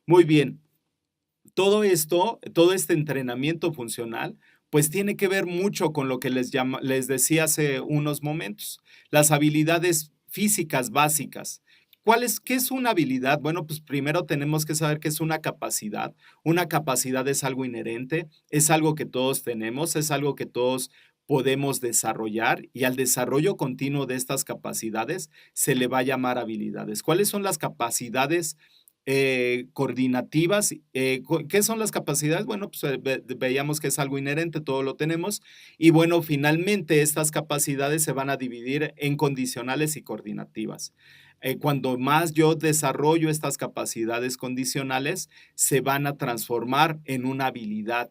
Muy bien. Todo esto, todo este entrenamiento funcional, pues tiene que ver mucho con lo que les decía hace unos momentos, las habilidades físicas básicas. ¿Qué es una habilidad? Bueno, pues primero tenemos que saber qué es una capacidad. Una capacidad es algo inherente, es algo que todos tenemos, es algo que todos podemos desarrollar y al desarrollo continuo de estas capacidades se le va a llamar habilidades. ¿Cuáles son las capacidades coordinativas? ¿Qué son las capacidades? Bueno, pues veíamos que es algo inherente, todo lo tenemos. Y bueno, finalmente estas capacidades se van a dividir en condicionales y coordinativas. Cuando más yo desarrollo estas capacidades condicionales, se van a transformar en una habilidad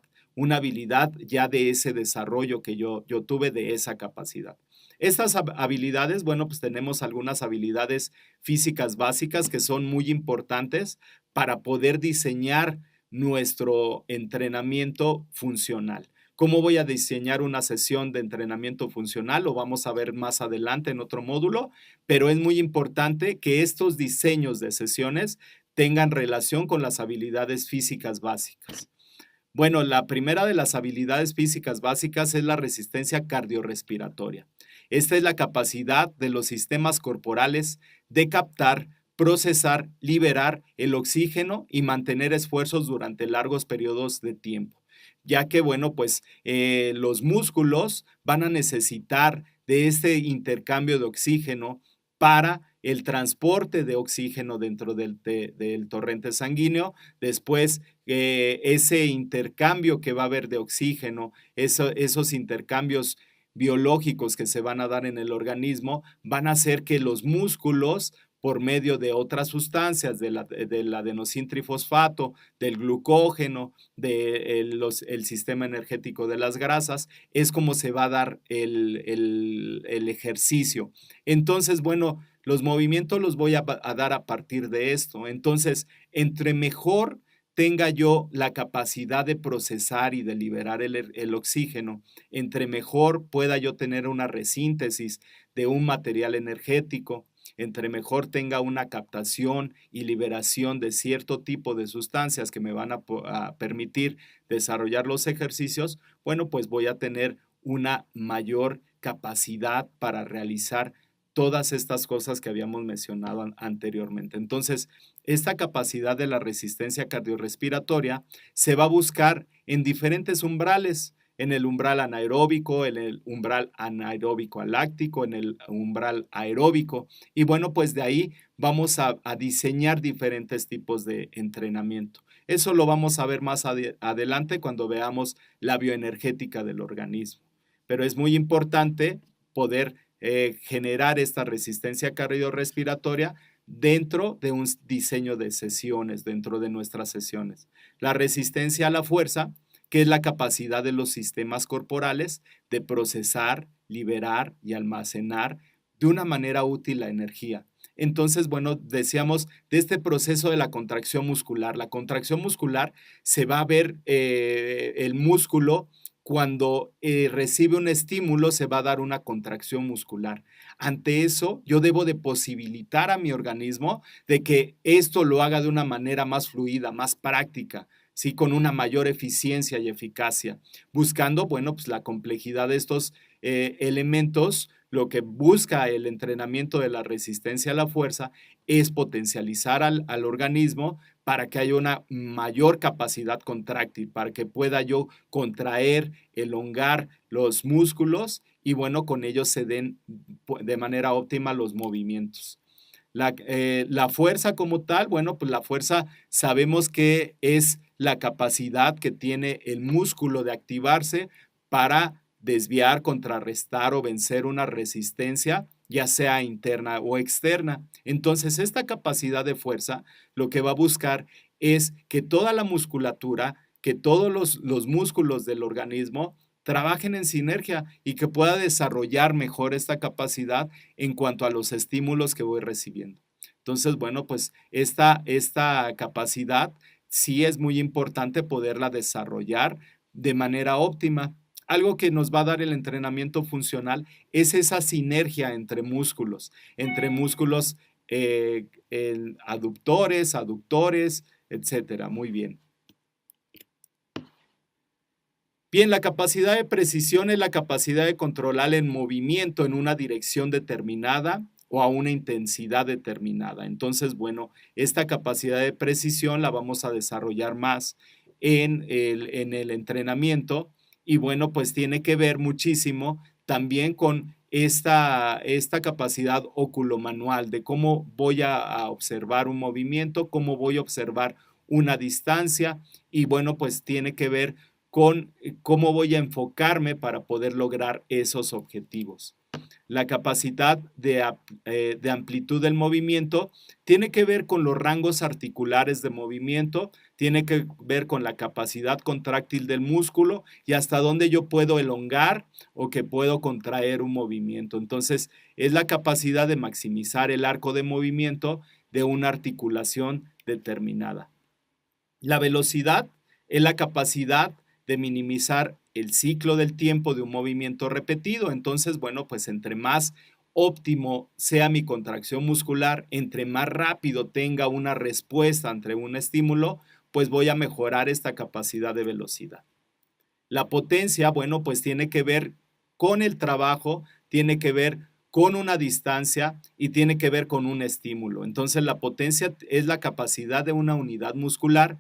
ya de ese desarrollo que yo tuve de esa capacidad. Estas habilidades, bueno, pues tenemos algunas habilidades físicas básicas que son muy importantes para poder diseñar nuestro entrenamiento funcional. ¿Cómo voy a diseñar una sesión de entrenamiento funcional? Lo vamos a ver más adelante en otro módulo, pero es muy importante que estos diseños de sesiones tengan relación con las habilidades físicas básicas. Bueno, la primera de las habilidades físicas básicas es la resistencia cardiorrespiratoria. Esta es la capacidad de los sistemas corporales de captar, procesar, liberar el oxígeno y mantener esfuerzos durante largos periodos de tiempo, ya que, bueno, pues los músculos van a necesitar de este intercambio de oxígeno para el transporte de oxígeno dentro del torrente sanguíneo. Después, ese intercambio que va a haber de oxígeno, esos intercambios biológicos que se van a dar en el organismo, van a hacer que los músculos, por medio de otras sustancias, del adenosín trifosfato, del glucógeno, del sistema energético de las grasas, es como se va a dar el ejercicio. Entonces, bueno, los movimientos los voy a dar a partir de esto. Entonces, entre mejor tenga yo la capacidad de procesar y de liberar el oxígeno, entre mejor pueda yo tener una resíntesis de un material energético, entre mejor tenga una captación y liberación de cierto tipo de sustancias que me van a permitir desarrollar los ejercicios, bueno, pues voy a tener una mayor capacidad para realizar todas estas cosas que habíamos mencionado anteriormente. Entonces, esta capacidad de la resistencia cardiorrespiratoria se va a buscar en diferentes umbrales, en el umbral anaeróbico, en el umbral anaeróbico aláctico, en el umbral aeróbico. Y bueno, pues de ahí vamos a diseñar diferentes tipos de entrenamiento. Eso lo vamos a ver más adelante cuando veamos la bioenergética del organismo. Pero es muy importante poder generar esta resistencia cardiorrespiratoria dentro de un diseño de sesiones, dentro de nuestras sesiones. La resistencia a la fuerza, que es la capacidad de los sistemas corporales de procesar, liberar y almacenar de una manera útil la energía. Entonces, bueno, decíamos de este proceso de la contracción muscular. La contracción muscular se va a ver el músculo cuando recibe un estímulo, se va a dar una contracción muscular. Ante eso, yo debo de posibilitar a mi organismo de que esto lo haga de una manera más fluida, más práctica, ¿sí? Con una mayor eficiencia y eficacia, buscando, bueno, pues la complejidad de estos elementos. Lo que busca el entrenamiento de la resistencia a la fuerza es potencializar al organismo para que haya una mayor capacidad contráctil, para que pueda yo contraer, elongar los músculos y bueno, con ellos se den de manera óptima los movimientos. La fuerza como tal, bueno, pues la fuerza sabemos que es la capacidad que tiene el músculo de activarse para desviar, contrarrestar o vencer una resistencia, ya sea interna o externa. Entonces, esta capacidad de fuerza lo que va a buscar es que toda la musculatura, que todos los músculos del organismo trabajen en sinergia y que pueda desarrollar mejor esta capacidad en cuanto a los estímulos que voy recibiendo. Entonces, bueno, pues esta capacidad sí es muy importante poderla desarrollar de manera óptima. Algo que nos va a dar el entrenamiento funcional es esa sinergia entre músculos aductores, etcétera. Muy bien. Bien, la capacidad de precisión es la capacidad de controlar el movimiento en una dirección determinada o a una intensidad determinada. Entonces, bueno, esta capacidad de precisión la vamos a desarrollar más en el entrenamiento y bueno, pues tiene que ver muchísimo también con esta capacidad oculomanual de cómo voy a observar un movimiento, cómo voy a observar una distancia y bueno, pues tiene que ver con cómo voy a enfocarme para poder lograr esos objetivos. La capacidad de amplitud del movimiento tiene que ver con los rangos articulares de movimiento, tiene que ver con la capacidad contráctil del músculo y hasta dónde yo puedo elongar o que puedo contraer un movimiento. Entonces, es la capacidad de maximizar el arco de movimiento de una articulación determinada. La velocidad es la capacidad de minimizar el ciclo del tiempo de un movimiento repetido. Entonces, bueno, pues entre más óptimo sea mi contracción muscular, entre más rápido tenga una respuesta ante un estímulo, pues voy a mejorar esta capacidad de velocidad. La potencia, bueno, pues tiene que ver con el trabajo, tiene que ver con una distancia y tiene que ver con un estímulo. Entonces, la potencia es la capacidad de una unidad muscular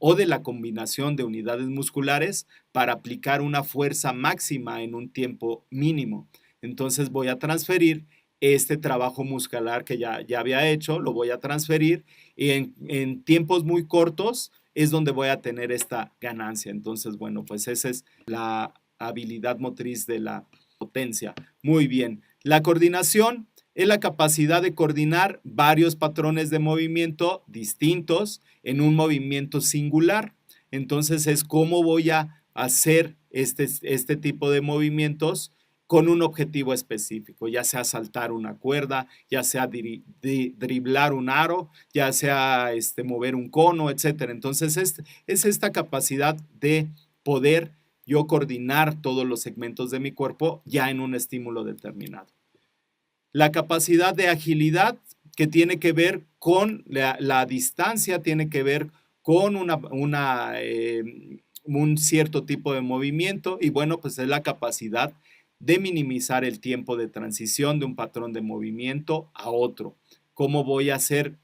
o de la combinación de unidades musculares para aplicar una fuerza máxima en un tiempo mínimo. Entonces voy a transferir este trabajo muscular que ya había hecho, lo voy a transferir y en tiempos muy cortos es donde voy a tener esta ganancia. Entonces, bueno, pues esa es la habilidad motriz de la potencia. Muy bien. La coordinación es la capacidad de coordinar varios patrones de movimiento distintos en un movimiento singular. Entonces es cómo voy a hacer este tipo de movimientos con un objetivo específico, ya sea saltar una cuerda, ya sea driblar un aro, ya sea mover un cono, etc. Entonces es esta capacidad de poder yo coordinar todos los segmentos de mi cuerpo ya en un estímulo determinado. La capacidad de agilidad que tiene que ver con la distancia, tiene que ver con un cierto tipo de movimiento y bueno, pues es la capacidad de minimizar el tiempo de transición de un patrón de movimiento a otro. ¿Cómo voy a hacer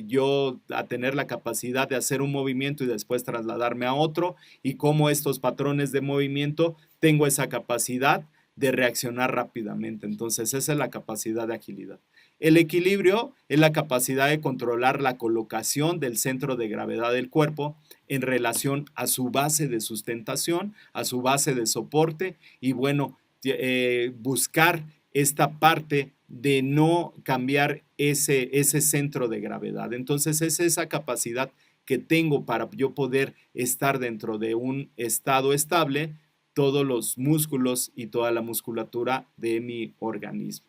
yo a tener la capacidad de hacer un movimiento y después trasladarme a otro? Y cómo estos patrones de movimiento tengo esa capacidad de reaccionar rápidamente. Entonces, esa es la capacidad de agilidad. El equilibrio es la capacidad de controlar la colocación del centro de gravedad del cuerpo en relación a su base de sustentación, a su base de soporte y bueno, buscar esta parte de no cambiar ese centro de gravedad. Entonces es esa capacidad que tengo para yo poder estar dentro de un estado estable, todos los músculos y toda la musculatura de mi organismo.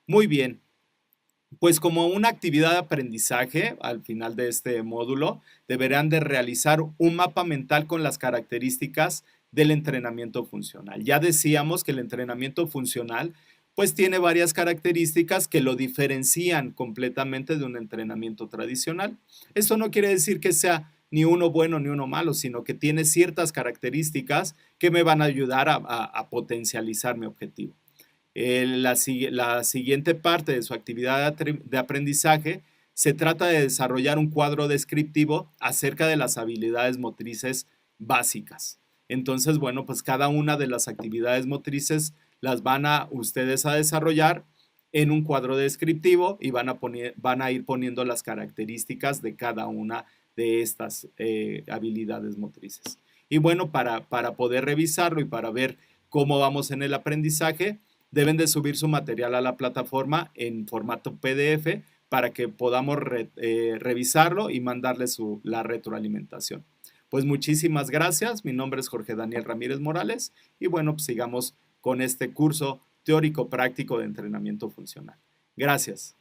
Muy bien, pues como una actividad de aprendizaje al final de este módulo, deberán de realizar un mapa mental con las características del entrenamiento funcional. Ya decíamos que el entrenamiento funcional pues tiene varias características que lo diferencian completamente de un entrenamiento tradicional. Esto no quiere decir que sea ni uno bueno ni uno malo, sino que tiene ciertas características que me van a ayudar a potencializar mi objetivo. La siguiente parte de su actividad de aprendizaje se trata de desarrollar un cuadro descriptivo acerca de las habilidades motrices básicas. Entonces, bueno, pues cada una de las actividades motrices las van a ustedes a desarrollar en un cuadro descriptivo y van a ir poniendo las características de cada una de estas habilidades motrices. Y bueno, para poder revisarlo y para ver cómo vamos en el aprendizaje, deben de subir su material a la plataforma en formato PDF para que podamos revisarlo y mandarle la retroalimentación. Pues muchísimas gracias. Mi nombre es Jorge Daniel Ramírez Morales y bueno, pues sigamos con este curso teórico práctico de entrenamiento funcional. Gracias.